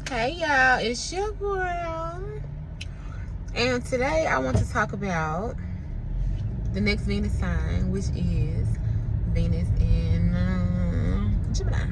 Hey y'all, it's your girl, and today I want to talk about the next Venus sign, which is Venus in Gemini.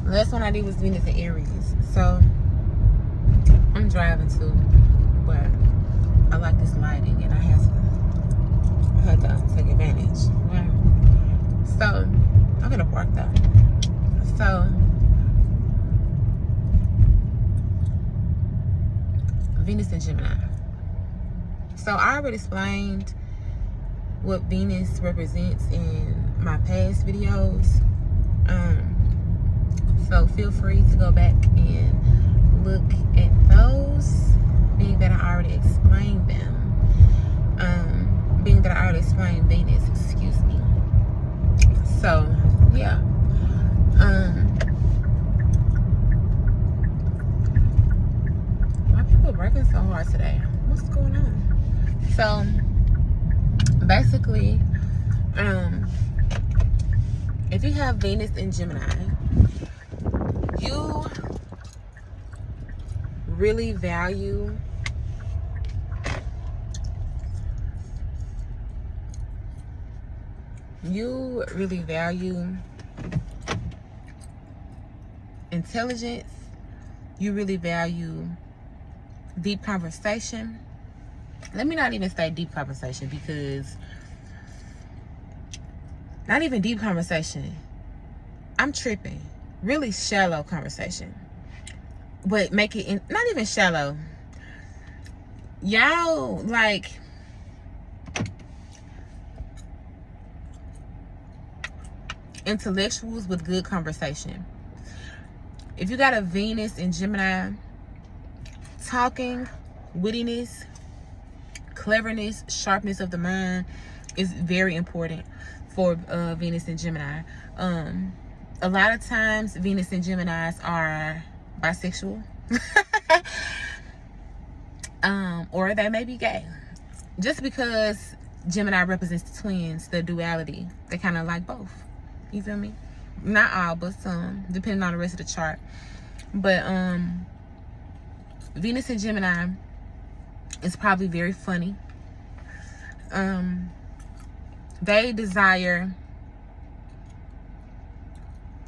The last one I did was Venus in Aries, so I'm driving too, but I like this lighting and I had to take advantage. Right? So I'm gonna park though. So Venus and Gemini. So I already explained what Venus represents in my past videos. So feel free to go back and look at those, being that I already explained them. Being that I already explained Venus, excuse me. So yeah. Why people working so hard today? What's going on? So basically, if you have Venus in Gemini, you really value intelligence. You really value deep conversation. Let me not even say deep conversation, because not even deep conversation. I'm tripping. Really shallow conversation. But make it not even shallow. Y'all like intellectuals with good conversation. If you got a Venus in Gemini, talking, wittiness, cleverness, sharpness of the mind is very important for Venus and Gemini. A lot of times Venus and Geminis are bisexual. Or they may be gay. Just because Gemini represents the twins, the duality, they kind of like both. You feel me? Not all, but some, depending on the rest of the chart. But Venus and Gemini is probably very funny. They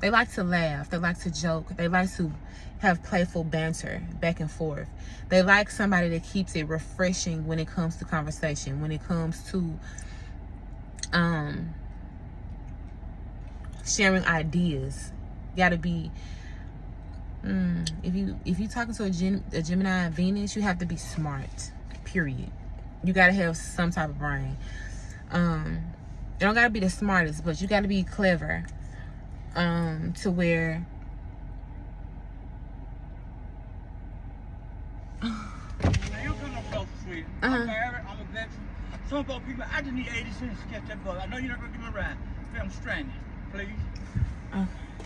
like to laugh, they like to joke, they like to have playful banter back and forth. They like somebody that keeps it refreshing when it comes to conversation, when it comes to sharing ideas. Gotta be if you talking to a Gemini and Venus, you have to be smart, period. You gotta have some type of brain. You don't gotta be the smartest, but you gotta be clever, to where I'm a veteran. Some folk people, I just need 80 cents to catch that bus. I know you're not gonna give me a ride. I'm stranded, please.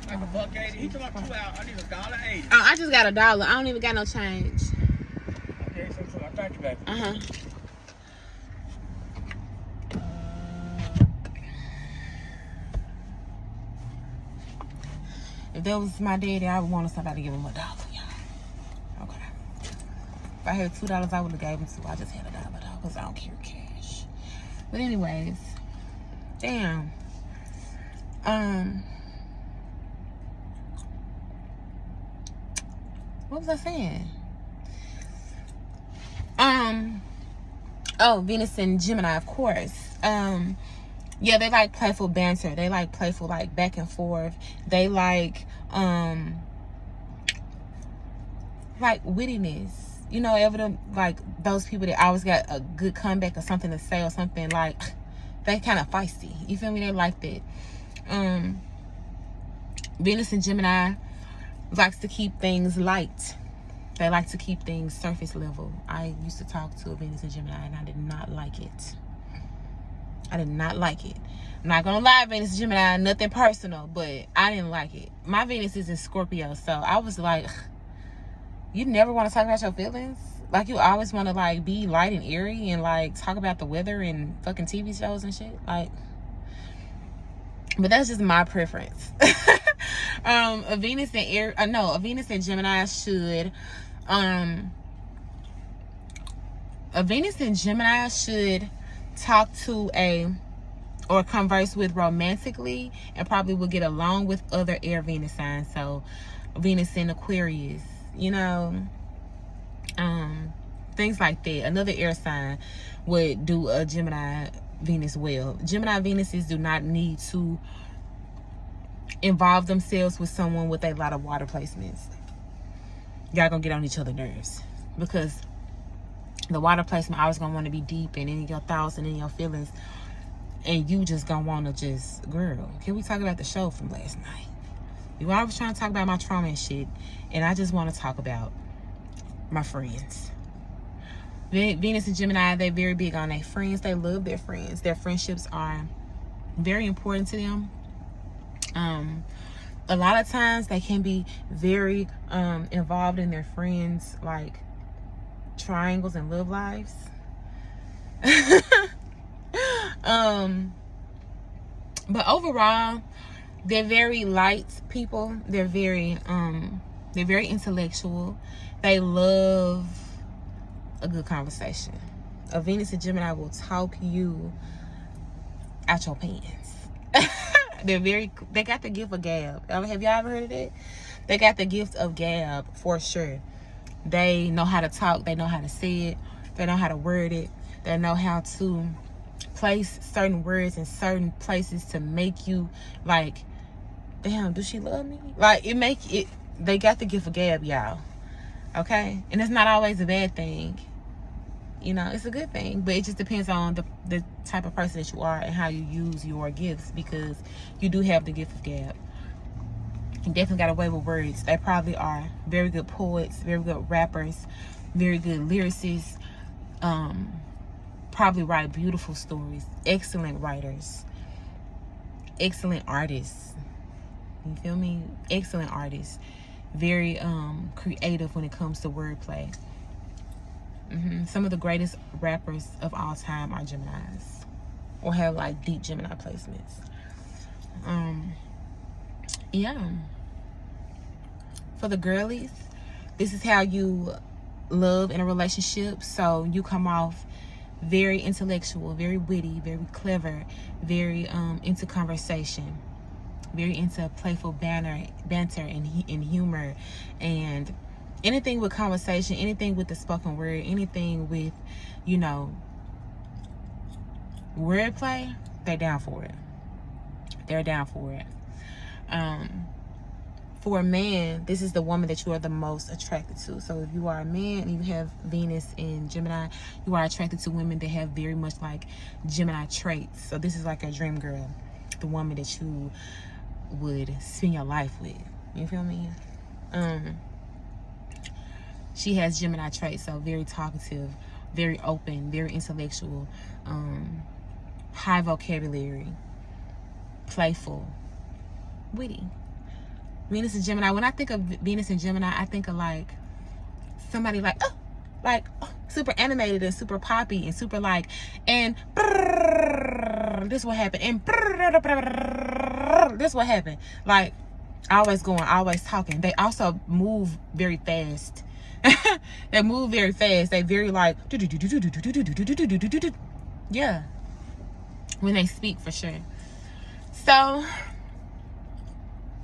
Like a buck 80. He took about 2 hours. I need $1.80. Oh, I just got $1. I don't even got no change. Okay, so I thank you, baby. If that was my daddy, I would want somebody to give him $1, y'all. Okay. If I had $2, I would have gave him $2. I just had $1 though, because I don't carry cash. But anyways, damn. What was I saying? Oh, Venus and Gemini, of course. Yeah, they like playful banter. They like playful, like, back and forth. They like wittiness. You know, like those people that always got a good comeback or something to say, or something like they kind of feisty. You feel me? They like that. Venus and Gemini likes to keep things light. They like to keep things surface level. I used to talk to a Venus and Gemini, and I did not like it. I did not like it. I'm not gonna lie, Venus and Gemini, nothing personal, but I didn't like it. My Venus is in Scorpio, so I was like, you never want to talk about your feelings? Like, you always want to, like, be light and airy and, like, talk about the weather and fucking TV shows and shit? Like, but that's just my preference. A Venus and Gemini should a Venus and Gemini should talk to or converse with romantically, and probably will get along with other air Venus signs. So Venus in Aquarius, you know, things like that. Another air sign would do a Gemini Venus well. Gemini Venuses do not need to involve themselves with someone with a lot of water placements. Y'all gonna get on each other's nerves, because the water placement always gonna want to be deep and in your thoughts and in your feelings, and you just gonna want to just, girl, can we talk about the show from last night? You always trying to talk about my trauma and shit, and I just want to talk about my friends. Venus and Gemini, they're very big on their friends. They love their friends. Their friendships are very important to them. A lot of times they can be very involved in their friends, like triangles and love lives. But overall, they're very light people. They're very intellectual. They love a good conversation. A Venus and Gemini will talk you out your pants. They got the gift of gab. Have y'all ever heard of that? They got the gift of gab for sure. They know how to talk. They know how to say it. They know how to word it. They know how to place certain words in certain places to make you like, damn, does she love me? Like, they got the gift of gab, y'all. Okay? And it's not always a bad thing. You know, it's a good thing. But it just depends on the type of person that you are and how you use your gifts, because you do have the gift of gab. You definitely got a way with words. They probably are very good poets, very good rappers, very good lyricists. Probably write beautiful stories. Excellent writers. Excellent artists. You feel me? Excellent artists. Very creative when it comes to wordplay. Some of the greatest rappers of all time are Geminis, or have like deep Gemini placements. Yeah. For the girlies, this is how you love in a relationship. So you come off very intellectual, very witty, very clever, very into conversation, very into playful banter and humor, and anything with conversation, anything with the spoken word, anything with, you know, wordplay, they're down for it. They're down for it. For a man, this is the woman that you are the most attracted to. So if you are a man and you have Venus in Gemini, you are attracted to women that have very much like Gemini traits. So this is like a dream girl, the woman that you would spend your life with. You feel me? She has Gemini traits, so very talkative, very open, very intellectual, high vocabulary, playful, witty. Venus and Gemini. When I think of Venus and Gemini, I think of like somebody like super animated and super poppy and super like, and this what happened, and this what happened. Like, always going, always talking. They also move very fast. They move very fast. They very like, yeah, when they speak, for sure. So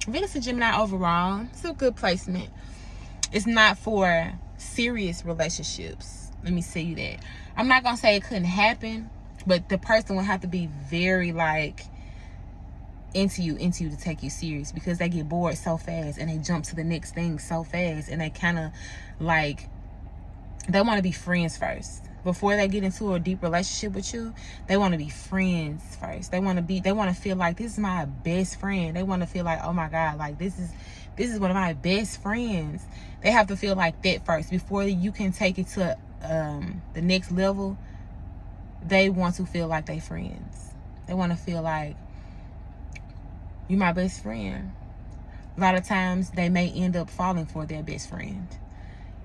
Venus and Gemini overall, it's a good placement. It's not for serious relationships. Let me say that. I'm not gonna say it couldn't happen, but the person will have to be very like into you to take you serious, because they get bored so fast and they jump to the next thing so fast, and they kind of like, they want to be friends first before they get into a deep relationship with you. They want to be friends first. They want to feel like, this is my best friend. They want to feel like, oh my God, like this is one of my best friends. They have to feel like that first before you can take it to the next level. They want to feel like they friends. They want to feel like, you're my best friend. A lot of times they may end up falling for their best friend.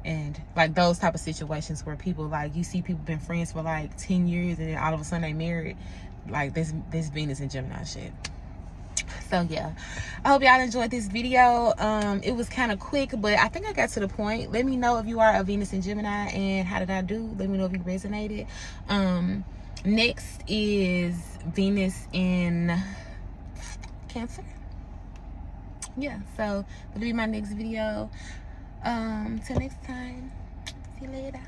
And like those type of situations where people, like, you see people been friends for like 10 years and then all of a sudden they married. Like this Venus and Gemini shit. So yeah, I hope y'all enjoyed this video. It was kind of quick, but I think I got to the point. Let me know if you are a Venus in Gemini and how did I do. Let me know if you resonated. Next is Venus in Cancer. Yeah, so that'll be my next video. Till next time, see you later.